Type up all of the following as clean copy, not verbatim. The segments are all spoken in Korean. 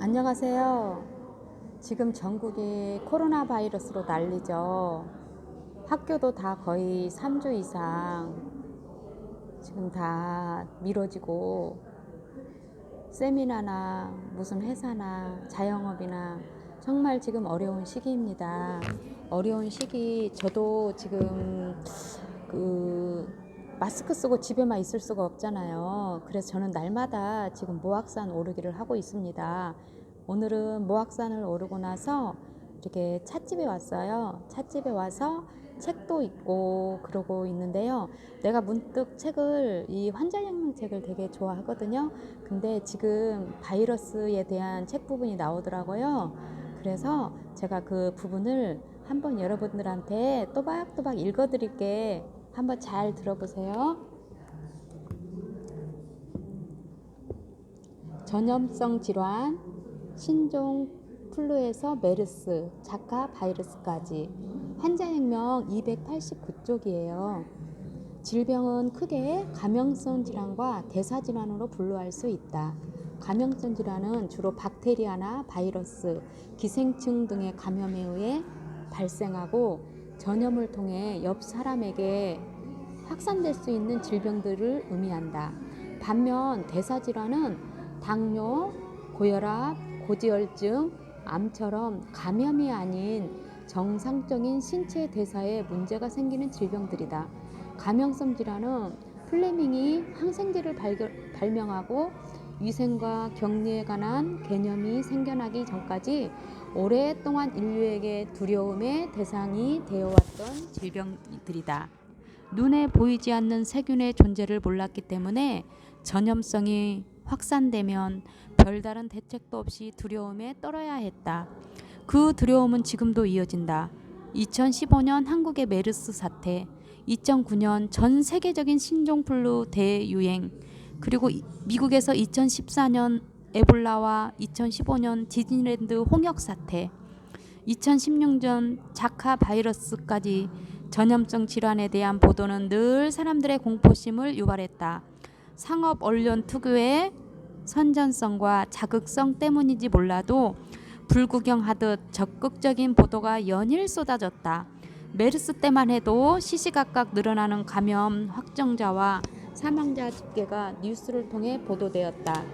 안녕하세요. 지금 전국이 코로나 바이러스로 난리죠. 학교도 다 거의 3주 이상 지금 다 미뤄지고, 세미나나 무슨 회사나 자영업이나 정말 지금 어려운 시기입니다. 어려운 시기, 저도 지금 그 마스크 쓰고 집에만 있을 수가 없잖아요. 그래서 저는 날마다 지금 모악산 오르기를 하고 있습니다. 오늘은 모악산을 오르고 나서 이렇게 찻집에 왔어요. 찻집에 와서 책도 읽고 그러고 있는데요. 내가 문득 책을, 이 환자혁명 책을 되게 좋아하거든요. 근데 지금 바이러스에 대한 책 부분이 나오더라고요. 그래서 제가 그 부분을 한번 여러분들한테 또박또박 읽어드릴게. 한번 잘 들어보세요. 전염성 질환, 신종 플루에서 메르스, 자카 바이러스까지 환자혁명 289쪽이에요. 질병은 크게 감염성 질환과 대사질환으로 분류할 수 있다. 감염성 질환은 주로 박테리아나 바이러스, 기생충 등의 감염에 의해 발생하고 전염을 통해 옆 사람에게 확산될 수 있는 질병들을 의미한다. 반면 대사질환은 당뇨, 고혈압, 고지혈증, 암처럼 감염이 아닌 정상적인 신체 대사에 문제가 생기는 질병들이다. 감염성 질환은 플레밍이 항생제를 발명하고 위생과 격리에 관한 개념이 생겨나기 전까지 오랫동안 인류에게 두려움의 대상이 되어왔던 질병들이다. 눈에 보이지 않는 세균의 존재를 몰랐기 때문에 전염성이 확산되면 별다른 대책도 없이 두려움에 떨어야 했다. 그 두려움은 지금도 이어진다. 2015년 한국의 메르스 사태, 2009년 전 세계적인 신종플루 대유행, 그리고 미국에서 2014년 에볼라와 2015년 디즈니랜드 홍역 사태, 2016년 자카 바이러스까지 전염성 질환에 대한 보도는 늘 사람들의 공포심을 유발했다. 상업 언론 특유의 선전성과 자극성 때문인지 몰라도 불구경하듯 적극적인 보도가 연일 쏟아졌다. 메르스 때만 해도 시시각각 늘어나는 감염 확정자와 사망자 집계가 뉴스를 통해 보도되었다.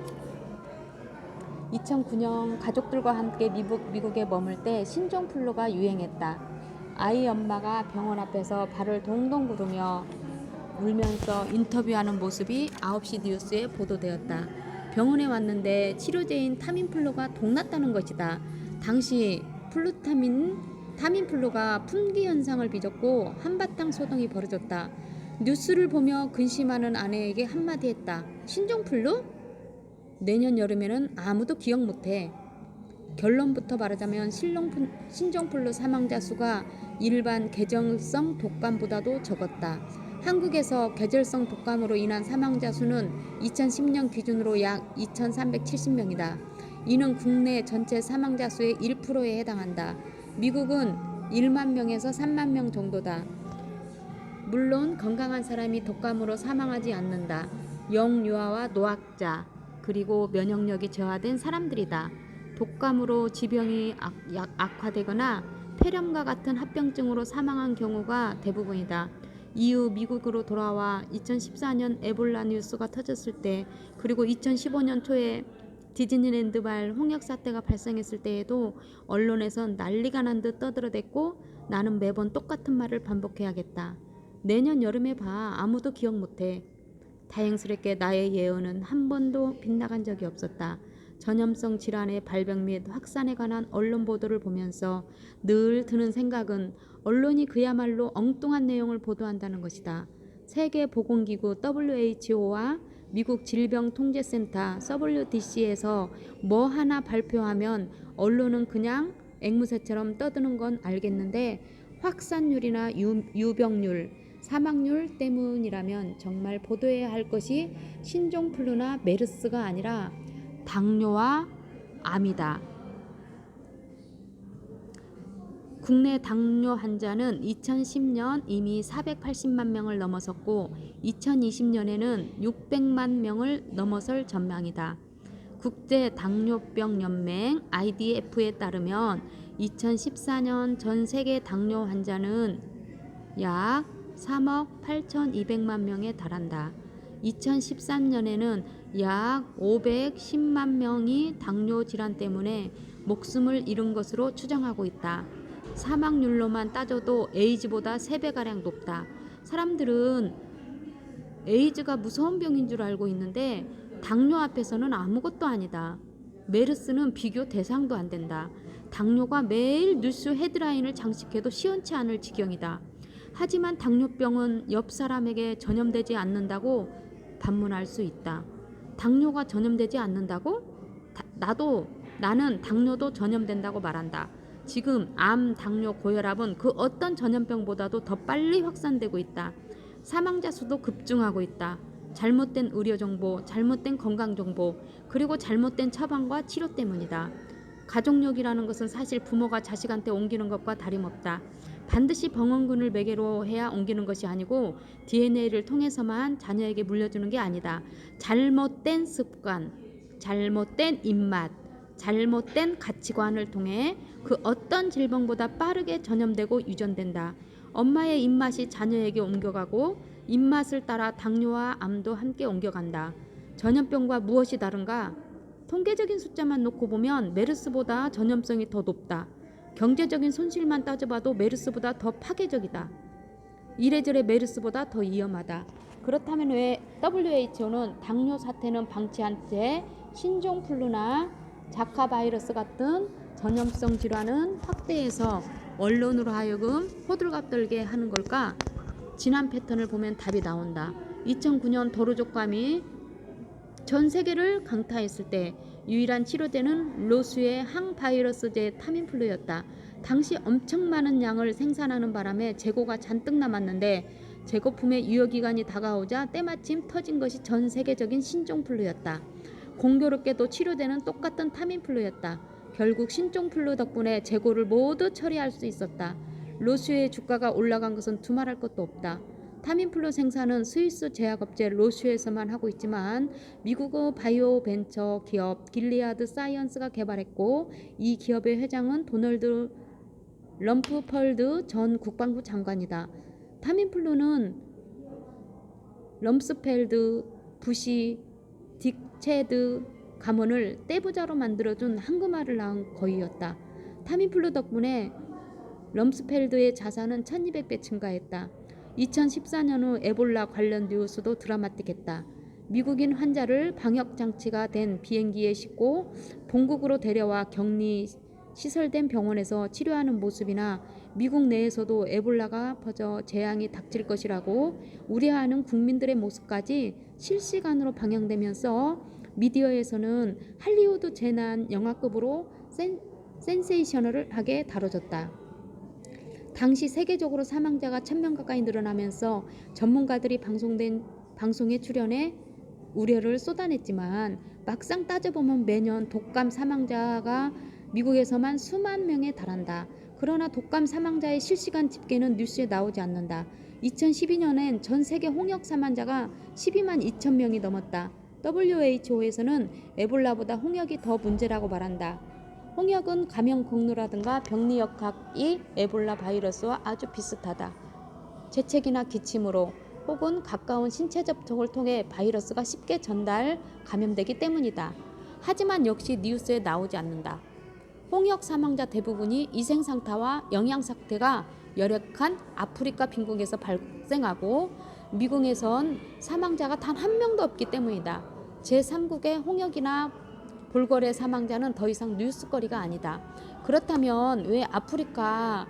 2009년 가족들과 함께 미국에 머물 때 신종플루가 유행했다. 아이 엄마가 병원 앞에서 발을 동동 구르며 울면서 인터뷰하는 모습이 9시 뉴스에 보도되었다. 병원에 왔는데 치료제인 타민플루가 동났다는 것이다. 당시 타민플루가 품귀 현상을 빚었고 한바탕 소동이 벌어졌다. 뉴스를 보며 근심하는 아내에게 한마디 했다. 신종플루? 내년 여름에는 아무도 기억 못해. 결론부터 말하자면 신종플루 사망자 수가 일반 계절성 독감보다도 적었다. 한국에서 계절성 독감으로 인한 사망자 수는 2010년 기준으로 약 2,370명이다. 이는 국내 전체 사망자 수의 1%에 해당한다. 미국은 1만 명에서 3만 명 정도다. 물론 건강한 사람이 독감으로 사망하지 않는다. 영유아와 노약자, 그리고 면역력이 저하된 사람들이다. 독감으로 지병이 악화되거나 폐렴과 같은 합병증으로 사망한 경우가 대부분이다. 이후 미국으로 돌아와 2014년 에볼라 뉴스가 터졌을 때, 그리고 2015년 초에 디즈니랜드발 홍역 사태가 발생했을 때에도 언론에선 난리가 난 듯 떠들어댔고, 나는 매번 똑같은 말을 반복해야겠다. 내년 여름에 봐. 아무도 기억 못해. 다행스럽게 나의 예언은 한 번도 빗나간 적이 없었다. 전염성 질환의 발병 및 확산에 관한 언론 보도를 보면서 늘 드는 생각은 언론이 그야말로 엉뚱한 내용을 보도한다는 것이다. 세계보건기구 WHO와 미국 질병통제센터 WDC에서 뭐 하나 발표하면 언론은 그냥 앵무새처럼 떠드는 건 알겠는데, 확산율이나 유병률, 사망률 때문이라면 정말 보도해야 할 것이 신종플루나 메르스가 아니라 당뇨와 암이다. 국내 당뇨 환자는 2010년 이미 480만 명을 넘어섰고 2020년에는 600만 명을 넘어설 전망이다. 국제당뇨병연맹 IDF에 따르면 2014년 전 세계 당뇨 환자는 약 3억 8,200만 명에 달한다. 2013년에는 약 510만 명이 당뇨 질환 때문에 목숨을 잃은 것으로 추정하고 있다. 사망률로만 따져도 에이즈보다 3배가량 높다. 사람들은 에이즈가 무서운 병인 줄 알고 있는데 당뇨 앞에서는 아무것도 아니다. 메르스는 비교 대상도 안 된다. 당뇨가 매일 뉴스 헤드라인을 장식해도 시원치 않을 지경이다. 하지만 당뇨병은 옆 사람에게 전염되지 않는다고 반문할 수 있다. 당뇨가 전염되지 않는다고? 나는 당뇨도 전염된다고 말한다. 지금 암, 당뇨, 고혈압은 그 어떤 전염병보다도 더 빨리 확산되고 있다. 사망자 수도 급증하고 있다. 잘못된 의료 정보, 잘못된 건강 정보, 그리고 잘못된 처방과 치료 때문이다. 가족력이라는 것은 사실 부모가 자식한테 옮기는 것과 다름없다. 반드시 병원군을 매개로 해야 옮기는 것이 아니고 DNA를 통해서만 자녀에게 물려주는 게 아니다. 잘못된 습관, 잘못된 입맛, 잘못된 가치관을 통해 그 어떤 질병보다 빠르게 전염되고 유전된다. 엄마의 입맛이 자녀에게 옮겨가고 입맛을 따라 당뇨와 암도 함께 옮겨간다. 전염병과 무엇이 다른가? 통계적인 숫자만 놓고 보면 메르스보다 전염성이 더 높다. 경제적인 손실만 따져봐도 메르스보다 더 파괴적이다. 이래저래 메르스보다 더 위험하다. 그렇다면 왜 WHO는 당뇨 사태는 방치한 채 신종플루나 자카 바이러스 같은 전염성 질환은 확대해서 언론으로 하여금 호들갑 떨게 하는 걸까? 지난 패턴을 보면 답이 나온다. 2009년 도루족감이 전 세계를 강타했을 때 유일한 치료제는 로스의 항바이러스제 타민플루였다. 당시 엄청 많은 양을 생산하는 바람에 재고가 잔뜩 남았는데 재고품의 유효기간이 다가오자 때마침 터진 것이 전 세계적인 신종플루였다. 공교롭게도 치료제는 똑같은 타민플루였다. 결국 신종플루 덕분에 재고를 모두 처리할 수 있었다. 로슈의 주가가 올라간 것은 두말할 것도 없다. 타민플루 생산은 스위스 제약업체 로슈에서만 하고 있지만 미국의 바이오 벤처 기업 길리아드 사이언스가 개발했고 이 기업의 회장은 도널드 럼프펄드 전 국방부 장관이다. 타민플루는 럼스펠드, 부시, 딕체드 가문을 떼부자로 만들어준 한국말을 낳은 거위였다. 타민플루 덕분에 럼스펠드의 자산은 1200배 증가했다. 2014년 후 에볼라 관련 뉴스도 드라마틱했다. 미국인 환자를 방역장치가 된 비행기에 싣고 본국으로 데려와 격리 시설된 병원에서 치료하는 모습이나 미국 내에서도 에볼라가 퍼져 재앙이 닥칠 것이라고 우려하는 국민들의 모습까지 실시간으로 방영되면서 미디어에서는 할리우드 재난 영화급으로 센세이셔널하게 다뤄졌다. 당시 세계적으로 사망자가 1000명 가까이 늘어나면서 전문가들이 방송에 출연해 우려를 쏟아냈지만 막상 따져보면 매년 독감 사망자가 미국에서만 수만 명에 달한다. 그러나 독감 사망자의 실시간 집계는 뉴스에 나오지 않는다. 2012년엔 전 세계 홍역 사망자가 12만 2천 명이 넘었다. WHO에서는 에볼라보다 홍역이 더 문제라고 말한다. 홍역은 감염 경로라든가 병리역학이 에볼라 바이러스와 아주 비슷하다. 재채기나 기침으로 혹은 가까운 신체 접촉을 통해 바이러스가 쉽게 감염되기 때문이다. 하지만 역시 뉴스에 나오지 않는다. 홍역 사망자 대부분이 위생상태와 영양상태가 열악한 아프리카 빈국에서 발생하고 미국에선 사망자가 단 한 명도 없기 때문이다. 제3국의 홍역이나 볼거래 사망자는 더 이상 뉴스거리가 아니다. 그렇다면 왜 아프리카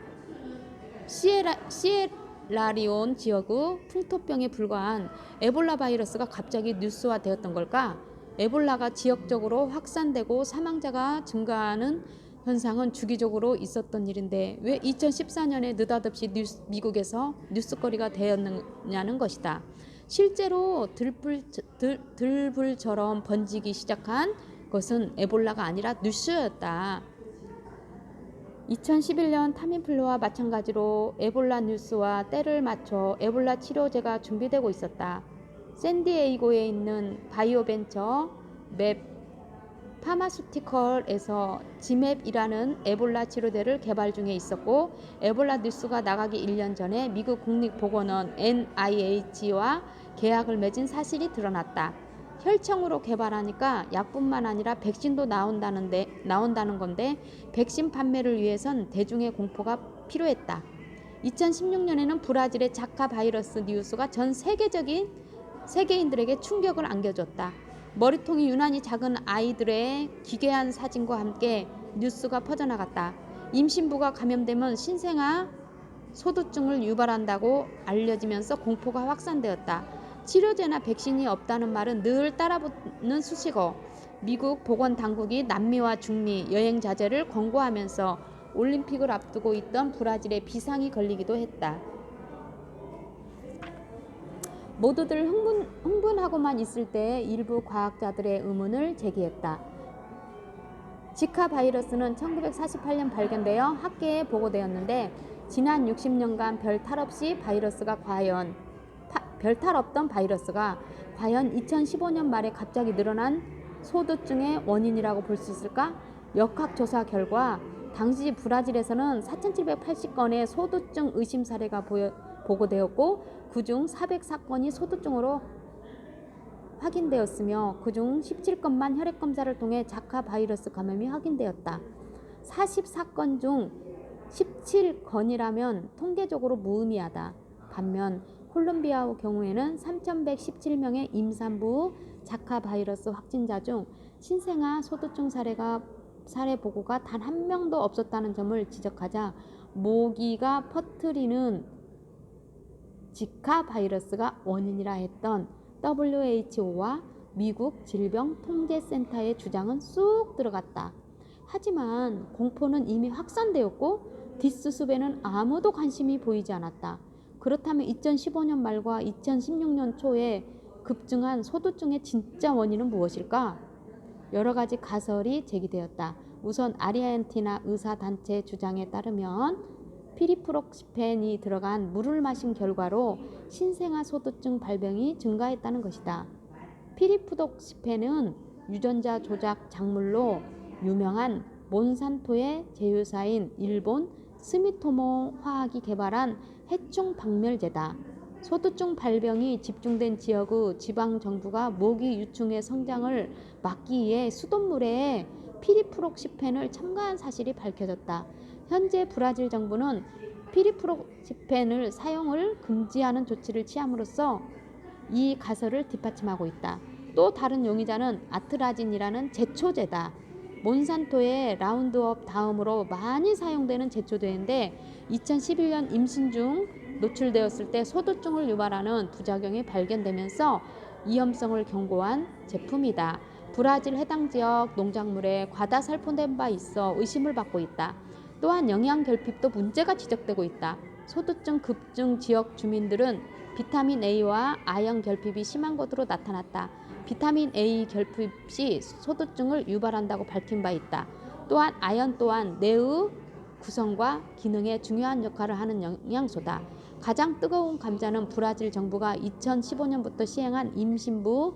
시에라리온 지역의 풍토병에 불과한 에볼라 바이러스가 갑자기 뉴스화되었던 걸까? 에볼라가 지역적으로 확산되고 사망자가 증가하는 현상은 주기적으로 있었던 일인데 왜 2014년에 느닷없이 미국에서 뉴스거리가 되었느냐는 것이다. 실제로 들불처럼 번지기 시작한 것은 에볼라가 아니라 뉴스였다. 2011년 타민플루와 마찬가지로 에볼라 뉴스와 때를 맞춰 에볼라 치료제가 준비되고 있었다. 샌디에이고에 있는 바이오벤처 파마수티컬에서 지맵이라는 에볼라 치료제를 개발 중에 있었고, 에볼라 뉴스가 나가기 1년 전에 미국 국립보건원 NIH와 계약을 맺은 사실이 드러났다. 혈청으로 개발하니까 약뿐만 아니라 백신도 나온다는 건데, 백신 판매를 위해선 대중의 공포가 필요했다. 2016년에는 브라질의 자카 바이러스 뉴스가 전 세계인들에게 충격을 안겨줬다. 머리통이 유난히 작은 아이들의 기괴한 사진과 함께 뉴스가 퍼져나갔다. 임신부가 감염되면 신생아 소두증을 유발한다고 알려지면서 공포가 확산되었다. 치료제나 백신이 없다는 말은 늘 따라붙는 수식어. 미국 보건당국이 남미와 중미 여행 자제를 권고하면서 올림픽을 앞두고 있던 브라질에 비상이 걸리기도 했다. 모두들 흥분하고만 있을 때 일부 과학자들의 의문을 제기했다. 지카 바이러스는 1948년 발견되어 학계에 보고되었는데, 지난 60년간 별 탈 없던 바이러스가 과연 2015년 말에 갑자기 늘어난 소두증의 원인이라고 볼 수 있을까? 역학조사 결과 당시 브라질에서는 4,780건의 소두증 의심 사례가 보고되었고, 그중 404건이 소두증으로 확인되었으며, 그중 17건만 혈액검사를 통해 자카 바이러스 감염이 확인되었다. 44건 중 17건이라면 통계적으로 무의미하다. 반면 콜롬비아의 경우에는 3,117명의 임산부 자카 바이러스 확진자 중 신생아 소두증 사례 보고가 단 한 명도 없었다는 점을 지적하자, 모기가 퍼뜨리는 지카 바이러스가 원인이라 했던 WHO와 미국 질병통제센터의 주장은 쑥 들어갔다. 하지만 공포는 이미 확산되었고 뒷수습에는 아무도 관심이 보이지 않았다. 그렇다면 2015년 말과 2016년 초에 급증한 소두증의 진짜 원인은 무엇일까? 여러 가지 가설이 제기되었다. 우선 아르헨티나 의사단체 주장에 따르면 피리프록시펜이 들어간 물을 마신 결과로 신생아 소두증 발병이 증가했다는 것이다. 피리프록시펜은 유전자 조작 작물로 유명한 몬산토의 제휴사인 일본 스미토모 화학이 개발한 해충 박멸제다. 소두증 발병이 집중된 지역의 지방정부가 모기 유충의 성장을 막기 위해 수돗물에 피리프록시펜을 첨가한 사실이 밝혀졌다. 현재 브라질 정부는 피리프록시펜을 사용을 금지하는 조치를 취함으로써 이 가설을 뒷받침하고 있다. 또 다른 용의자는 아트라진이라는 제초제다. 몬산토의 라운드업 다음으로 많이 사용되는 제초제인데, 2011년 임신 중 노출되었을 때 소두증을 유발하는 부작용이 발견되면서 위험성을 경고한 제품이다. 브라질 해당 지역 농작물에 과다 살포된 바 있어 의심을 받고 있다. 또한 영양 결핍도 문제가 지적되고 있다. 소두증 급증 지역 주민들은 비타민 A와 아연 결핍이 심한 것으로 나타났다. 비타민 A 결핍 시 소두증을 유발한다고 밝힌 바 있다. 또한 아연 또한 뇌의 구성과 기능에 중요한 역할을 하는 영양소다. 가장 뜨거운 감자는 브라질 정부가 2015년부터 시행한 임신부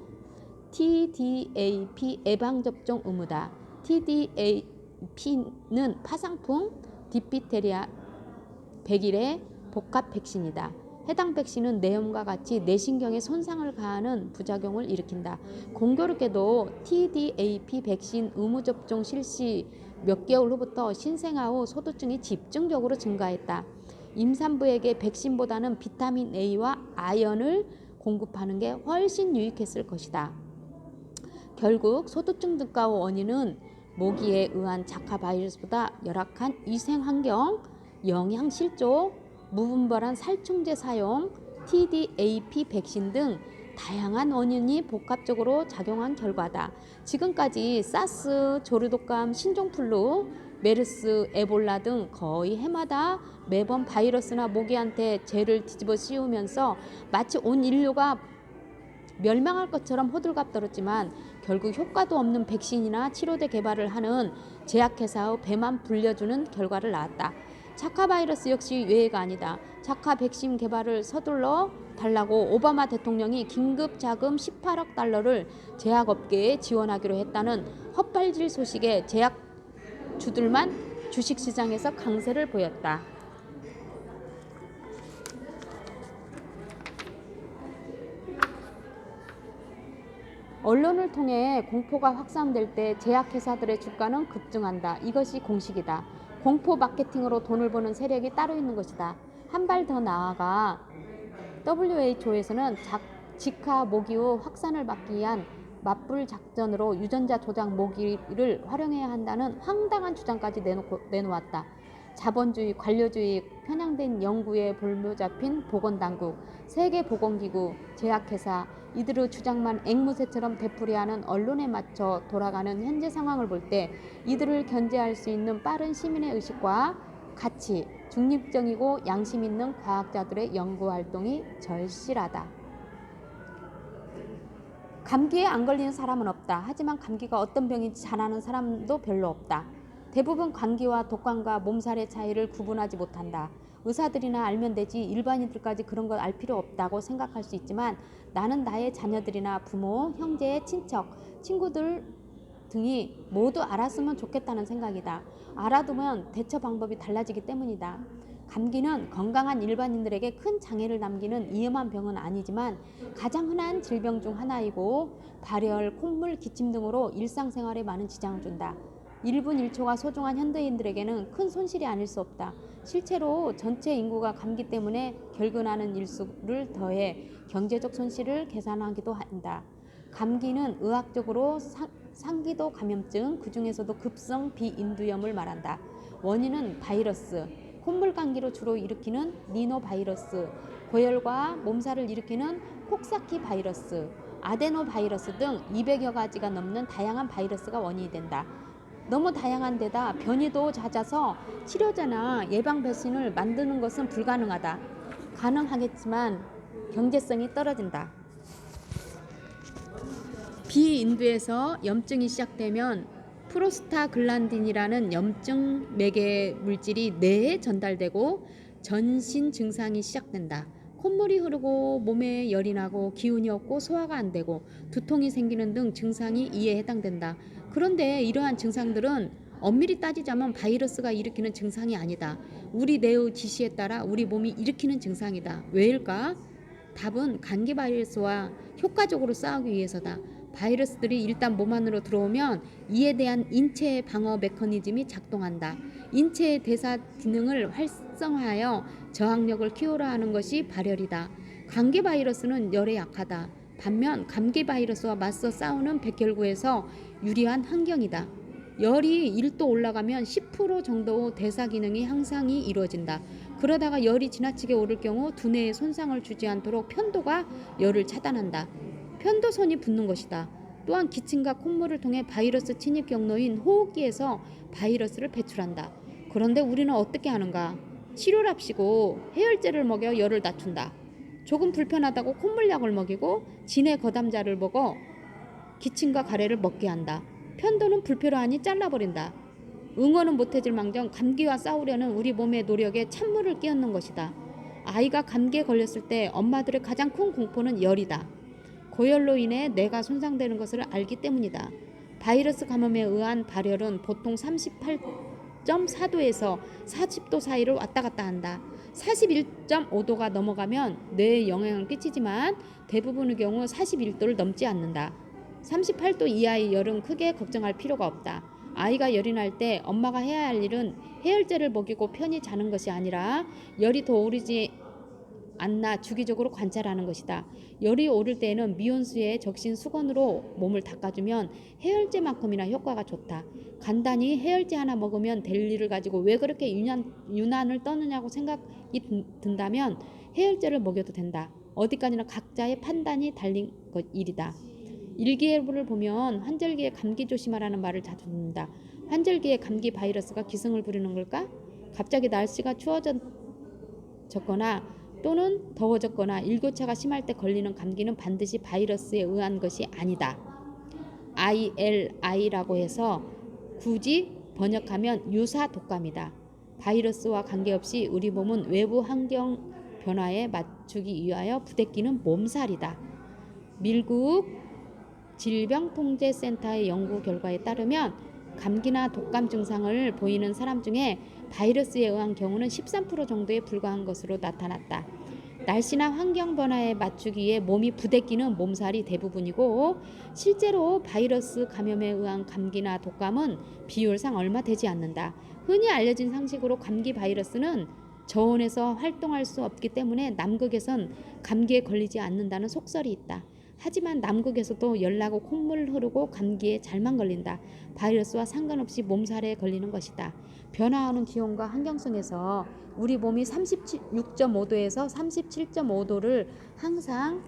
TDAP 예방접종 의무다. TDAP는 파상풍, 디피테리아, 백일의 복합 백신이다. 해당 백신은 내염과 같이 뇌신경에 손상을 가하는 부작용을 일으킨다. 공교롭게도 TDAP 백신 의무접종 실시 몇 개월 후부터 신생아의 소두증이 집중적으로 증가했다. 임산부에게 백신보다는 비타민 A와 아연을 공급하는 게 훨씬 유익했을 것이다. 결국 소두증 증가의 원인은 모기에 의한 자카 바이러스보다 열악한 위생환경, 영양실조, 무분별한 살충제 사용, TDAP 백신 등 다양한 원인이 복합적으로 작용한 결과다. 지금까지 사스, 조류독감, 신종플루, 메르스, 에볼라 등 거의 해마다 매번 바이러스나 모기한테 죄를 뒤집어 씌우면서 마치 온 인류가 멸망할 것처럼 호들갑 떨었지만, 결국 효과도 없는 백신이나 치료제 개발을 하는 제약회사의 배만 불려주는 결과를 낳았다. 자카 바이러스 역시 외회가 아니다. 자카 백신 개발을 서둘러 달라고 오바마 대통령이 긴급 자금 18억 달러를 제약업계에 지원하기로 했다는 헛발질 소식에 제약주들만 주식시장에서 강세를 보였다. 언론을 통해 공포가 확산될 때 제약회사들의 주가는 급증한다. 이것이 공식이다. 공포 마케팅으로 돈을 버는 세력이 따로 있는 것이다. 한 발 더 나아가 WHO에서는 지카 모기후 확산을 막기 위한 맞불 작전으로 유전자 조작 모기를 활용해야 한다는 황당한 주장까지 내놓았다. 자본주의, 관료주의, 편향된 연구에 볼모 잡힌 보건당국, 세계보건기구, 제약회사, 이들의 주장만 앵무새처럼 되풀이하는 언론에 맞춰 돌아가는 현재 상황을 볼 때 이들을 견제할 수 있는 빠른 시민의 의식과 가치, 중립적이고 양심 있는 과학자들의 연구활동이 절실하다. 감기에 안 걸리는 사람은 없다. 하지만 감기가 어떤 병인지 잘 아는 사람도 별로 없다. 대부분 감기와 독감과 몸살의 차이를 구분하지 못한다. 의사들이나 알면 되지 일반인들까지 그런 걸 알 필요 없다고 생각할 수 있지만 나는 나의 자녀들이나 부모, 형제, 친척, 친구들 등이 모두 알았으면 좋겠다는 생각이다. 알아두면 대처 방법이 달라지기 때문이다. 감기는 건강한 일반인들에게 큰 장애를 남기는 위험한 병은 아니지만 가장 흔한 질병 중 하나이고 발열, 콧물, 기침 등으로 일상생활에 많은 지장을 준다. 1분 1초가 소중한 현대인들에게는 큰 손실이 아닐 수 없다. 실제로 전체 인구가 감기 때문에 결근하는 일수를 더해 경제적 손실을 계산하기도 한다. 감기는 의학적으로 상기도 감염증, 그 중에서도 급성 비인두염을 말한다. 원인은 바이러스, 콧물 감기로 주로 일으키는 니노바이러스, 고열과 몸살을 일으키는 콕사키 바이러스, 아데노바이러스 등 200여 가지가 넘는 다양한 바이러스가 원인이 된다. 너무 다양한 데다 변이도 잦아서 치료제나 예방 백신을 만드는 것은 불가능하다. 가능하겠지만 경제성이 떨어진다. 비인두에서 염증이 시작되면 프로스타글란딘이라는 염증 매개 물질이 뇌에 전달되고 전신 증상이 시작된다. 콧물이 흐르고 몸에 열이 나고 기운이 없고 소화가 안 되고 두통이 생기는 등 증상이 이에 해당된다. 그런데 이러한 증상들은 엄밀히 따지자면 바이러스가 일으키는 증상이 아니다. 우리 뇌의 지시에 따라 우리 몸이 일으키는 증상이다. 왜일까? 답은 감기 바이러스와 효과적으로 싸우기 위해서다. 바이러스들이 일단 몸 안으로 들어오면 이에 대한 인체의 방어 메커니즘이 작동한다. 인체의 대사 기능을 활성화하여 저항력을 키우려 하는 것이 발열이다. 감기 바이러스는 열에 약하다. 반면 감기 바이러스와 맞서 싸우는 백혈구에서 유리한 환경이다. 열이 1도 올라가면 10% 정도 대사 기능이 향상이 이루어진다. 그러다가 열이 지나치게 오를 경우 두뇌에 손상을 주지 않도록 편도가 열을 차단한다. 편도선이 붓는 것이다. 또한 기침과 콧물을 통해 바이러스 침입 경로인 호흡기에서 바이러스를 배출한다. 그런데 우리는 어떻게 하는가? 치료랍시고 해열제를 먹여 열을 낮춘다. 조금 불편하다고 콧물약을 먹이고 진해 거담자를 먹어 기침과 가래를 먹게 한다. 편도는 불필요하니 잘라버린다. 응원은 못해질 망정 감기와 싸우려는 우리 몸의 노력에 찬물을 끼얹는 것이다. 아이가 감기에 걸렸을 때 엄마들의 가장 큰 공포는 열이다. 고열로 인해 뇌가 손상되는 것을 알기 때문이다. 바이러스 감염에 의한 발열은 보통 38.4도에서 40도 사이를 왔다 갔다 한다. 41.5도가 넘어가면 뇌에 영향을 끼치지만 대부분의 경우 41도를 넘지 않는다. 38도 이하의 열은 크게 걱정할 필요가 없다. 아이가 열이 날 때 엄마가 해야 할 일은 해열제를 먹이고 편히 자는 것이 아니라 열이 더 오르지 않나 주기적으로 관찰하는 것이다. 열이 오를 때에는 미온수에 적신 수건으로 몸을 닦아주면 해열제만큼이나 효과가 좋다. 간단히 해열제 하나 먹으면 될 일을 가지고 왜 그렇게 유난을 떠느냐고 생각이 든다면 해열제를 먹여도 된다. 어디까지나 각자의 판단이 달린 일이다. 일기예보를 보면 환절기에 감기 조심하라는 말을 자주 듣는다. 환절기에 감기 바이러스가 기승을 부리는 걸까? 갑자기 날씨가 추워졌거나 또는 더워졌거나 일교차가 심할 때 걸리는 감기는 반드시 바이러스에 의한 것이 아니다. ILI라고 해서 굳이 번역하면 유사 독감이다. 바이러스와 관계없이 우리 몸은 외부 환경 변화에 맞추기 위하여 부대끼는 몸살이다. 미국 질병통제센터의 연구 결과에 따르면 감기나 독감 증상을 보이는 사람 중에 바이러스에 의한 경우는 13% 정도에 불과한 것으로 나타났다. 날씨나 환경 변화에 맞추기 위해 몸이 부대끼는 몸살이 대부분이고, 실제로 바이러스 감염에 의한 감기나 독감은 비율상 얼마 되지 않는다. 흔히 알려진 상식으로 감기 바이러스는 저온에서 활동할 수 없기 때문에 남극에선 감기에 걸리지 않는다는 속설이 있다. 하지만 남극에서도 열나고 콧물 흐르고 감기에 잘만 걸린다. 바이러스와 상관없이 몸살에 걸리는 것이다. 변화하는 기온과 환경성에서 우리 몸이 36.5도에서 37.5도를 항상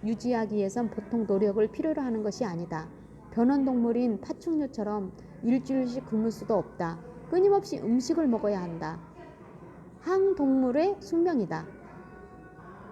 유지하기 위해선 보통 노력을 필요로 하는 것이 아니다. 변온동물인 파충류처럼 일주일씩 굶을 수도 없다. 끊임없이 음식을 먹어야 한다. 항동물의 숙명이다.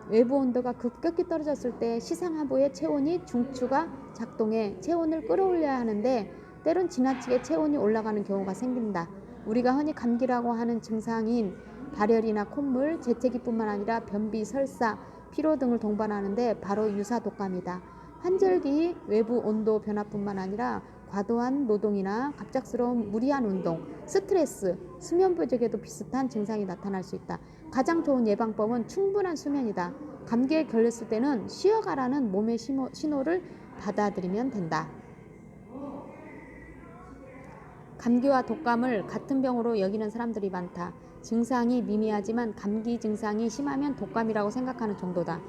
외부 온도가 급격히 떨어졌을 때 시상하부의 체온이 중추가 작동해 체온을 끌어올려야 하는데, 때론 지나치게 체온이 올라가는 경우가 생긴다. 우리가 흔히 감기라고 하는 증상인 발열이나 콧물, 재채기뿐만 아니라 변비, 설사, 피로 등을 동반하는데 바로 유사 독감이다. 환절기 외부 온도 변화뿐만 아니라 과도한 노동이나 갑작스러운 무리한 운동, 스트레스, 수면 부족에도 비슷한 증상이 나타날 수 있다. 가장 좋은 예방법은 충분한 수면이다. 감기에 걸렸을 때는 쉬어가라는 몸의 신호를 받아들이면 된다. 감기와 독감을 같은 병으로 여기는 사람들이 많다. 증상이 미미하지만 감기 증상이 심하면 독감이라고 생각하는 정도다.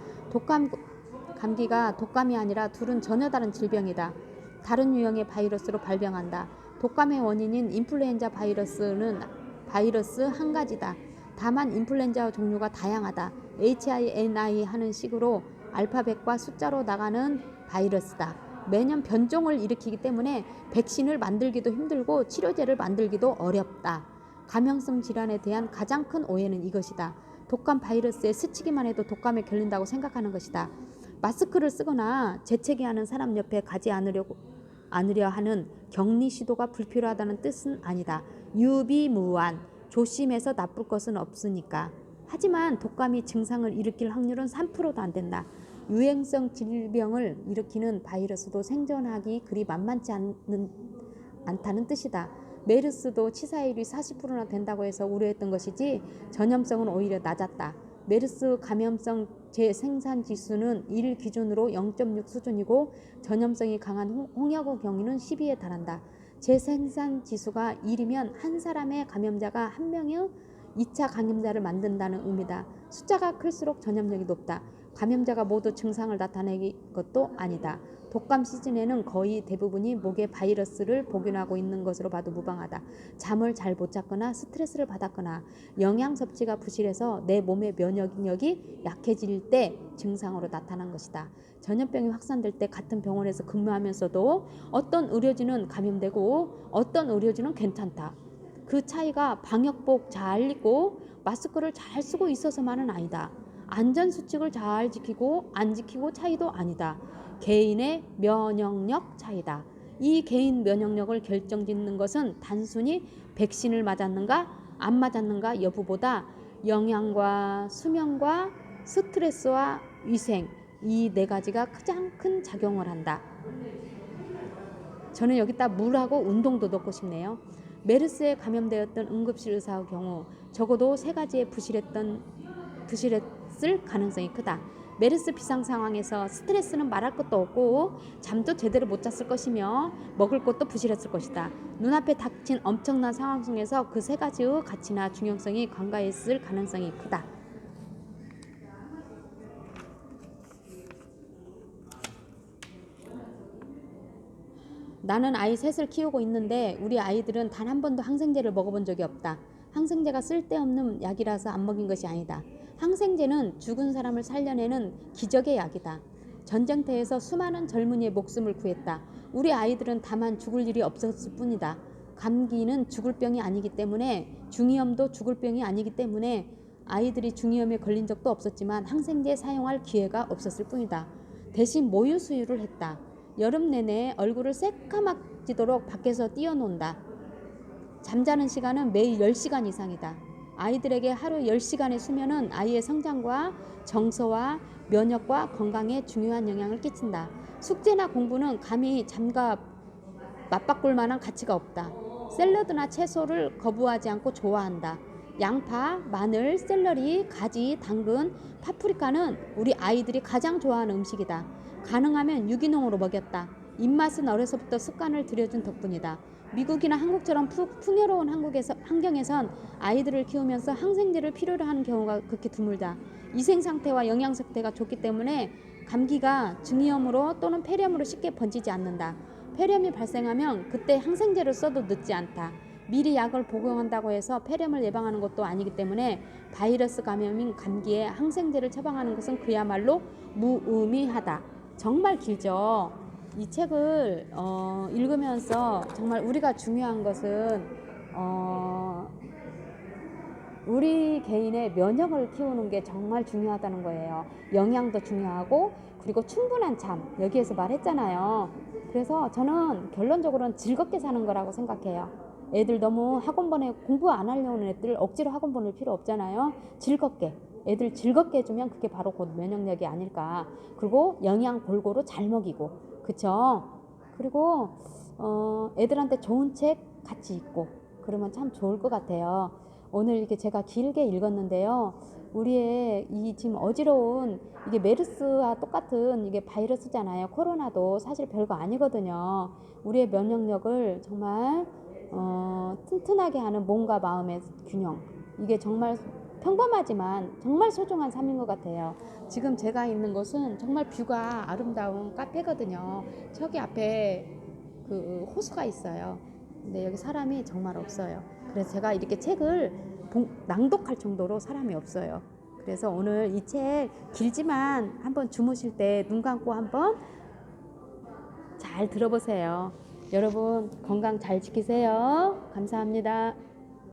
감기가 독감이 아니라 둘은 전혀 다른 질병이다. 다른 유형의 바이러스로 발병한다. 독감의 원인인 인플루엔자 바이러스 한 가지다. 다만 인플루엔자 종류가 다양하다. HINI 하는 식으로 알파벳과 숫자로 나가는 바이러스다. 매년 변종을 일으키기 때문에 백신을 만들기도 힘들고 치료제를 만들기도 어렵다. 감염성 질환에 대한 가장 큰 오해는 이것이다. 독감 바이러스에 스치기만 해도 독감에 걸린다고 생각하는 것이다. 마스크를 쓰거나 재채기하는 사람 옆에 가지 않으려 하는 격리 시도가 불필요하다는 뜻은 아니다. 유비무환, 조심해서 나쁠 것은 없으니까. 하지만 독감이 증상을 일으킬 확률은 3%도 안 된다. 유행성 질병을 일으키는 바이러스도 생존하기 그리 만만치 않다는 뜻이다. 메르스도 치사율이 40%나 된다고 해서 우려했던 것이지 전염성은 오히려 낮았다. 메르스 감염성 재생산 지수는 1 기준으로 0.6 수준이고 전염성이 강한 홍역의 경우는 12에 달한다. 재생산 지수가 1이면 한 사람의 감염자가 한 명의 2차 감염자를 만든다는 의미다. 숫자가 클수록 전염력이 높다. 감염자가 모두 증상을 나타내는 것도 아니다. 독감 시즌에는 거의 대부분이 목에 바이러스를 복용하고 있는 것으로 봐도 무방하다. 잠을 잘 못 잤거나 스트레스를 받았거나 영양 섭취가 부실해서 내 몸의 면역력이 약해질 때 증상으로 나타난 것이다. 전염병이 확산될 때 같은 병원에서 근무하면서도 어떤 의료진은 감염되고 어떤 의료진은 괜찮다. 그 차이가 방역복 잘 입고 마스크를 잘 쓰고 있어서만은 아니다. 안전수칙을 잘 지키고 안 지키고 차이도 아니다. 개인의 면역력 차이다. 이 개인 면역력을 결정짓는 것은 단순히 백신을 맞았는가 안 맞았는가 여부보다 영양과 수면과 스트레스와 위생, 이 네 가지가 가장 큰 작용을 한다. 저는 여기다 물하고 운동도 넣고 싶네요. 메르스에 감염되었던 응급실 의사의 경우 적어도 3가지의 부실했을 가능성이 크다. 메르스 비상 상황에서 스트레스는 말할 것도 없고 잠도 제대로 못 잤을 것이며 먹을 것도 부실했을 것이다. 눈앞에 닥친 엄청난 상황 속에서 그 3가지의 가치나 중요성이 간과했을 가능성이 크다. 나는 아이 3을 키우고 있는데 우리 아이들은 단 한 번도 항생제를 먹어본 적이 없다. 항생제가 쓸데없는 약이라서 안 먹인 것이 아니다. 항생제는 죽은 사람을 살려내는 기적의 약이다. 전쟁터에서 수많은 젊은이의 목숨을 구했다. 우리 아이들은 다만 죽을 일이 없었을 뿐이다. 감기는 죽을 병이 아니기 때문에, 중이염도 죽을 병이 아니기 때문에 아이들이 중이염에 걸린 적도 없었지만 항생제 사용할 기회가 없었을 뿐이다. 대신 모유 수유를 했다. 여름 내내 얼굴을 새까맣지도록 밖에서 뛰어논다. 잠자는 시간은 매일 10시간 이상이다. 아이들에게 하루 10시간의 수면은 아이의 성장과 정서와 면역과 건강에 중요한 영향을 끼친다. 숙제나 공부는 감히 잠과 맞바꿀 만한 가치가 없다. 샐러드나 채소를 거부하지 않고 좋아한다. 양파, 마늘, 샐러리, 가지, 당근, 파프리카는 우리 아이들이 가장 좋아하는 음식이다. 가능하면 유기농으로 먹였다. 입맛은 어려서부터 습관을 들여준 덕분이다. 미국이나 한국처럼 풍요로운 환경에선 아이들을 키우면서 항생제를 필요로 하는 경우가 극히 드물다. 위생 상태와 영양 상태가 좋기 때문에 감기가 중이염으로 또는 폐렴으로 쉽게 번지지 않는다. 폐렴이 발생하면 그때 항생제를 써도 늦지 않다. 미리 약을 복용한다고 해서 폐렴을 예방하는 것도 아니기 때문에 바이러스 감염인 감기에 항생제를 처방하는 것은 그야말로 무의미하다. 정말 길죠. 이 책을 읽으면서 정말 우리가 중요한 것은 우리 개인의 면역을 키우는 게 정말 중요하다는 거예요. 영양도 중요하고 그리고 충분한 잠, 여기에서 말했잖아요. 그래서 저는 결론적으로는 즐겁게 사는 거라고 생각해요. 애들 너무 학원 보내 공부 안 하려는 애들 억지로 학원 보낼 필요 없잖아요. 즐겁게 애들 즐겁게 해주면 그게 바로 곧 면역력이 아닐까. 그리고 영양 골고루 잘 먹이고, 그쵸? 그리고 애들한테 좋은 책 같이 읽고 그러면 참 좋을 것 같아요. 오늘 이렇게 제가 길게 읽었는데요. 우리의 이 지금 어지러운 이게 메르스와 똑같은 이게 바이러스잖아요. 코로나도 사실 별거 아니거든요. 우리의 면역력을 정말 튼튼하게 하는 몸과 마음의 균형. 이게 정말 평범하지만 정말 소중한 삶인 것 같아요. 지금 제가 있는 곳은 정말 뷰가 아름다운 카페거든요. 저기 앞에 그 호수가 있어요. 근데 여기 사람이 정말 없어요. 그래서 제가 이렇게 책을 낭독할 정도로 사람이 없어요. 그래서 오늘 이 책 길지만 한번 주무실 때 눈 감고 한번 잘 들어보세요. 여러분 건강 잘 지키세요. 감사합니다.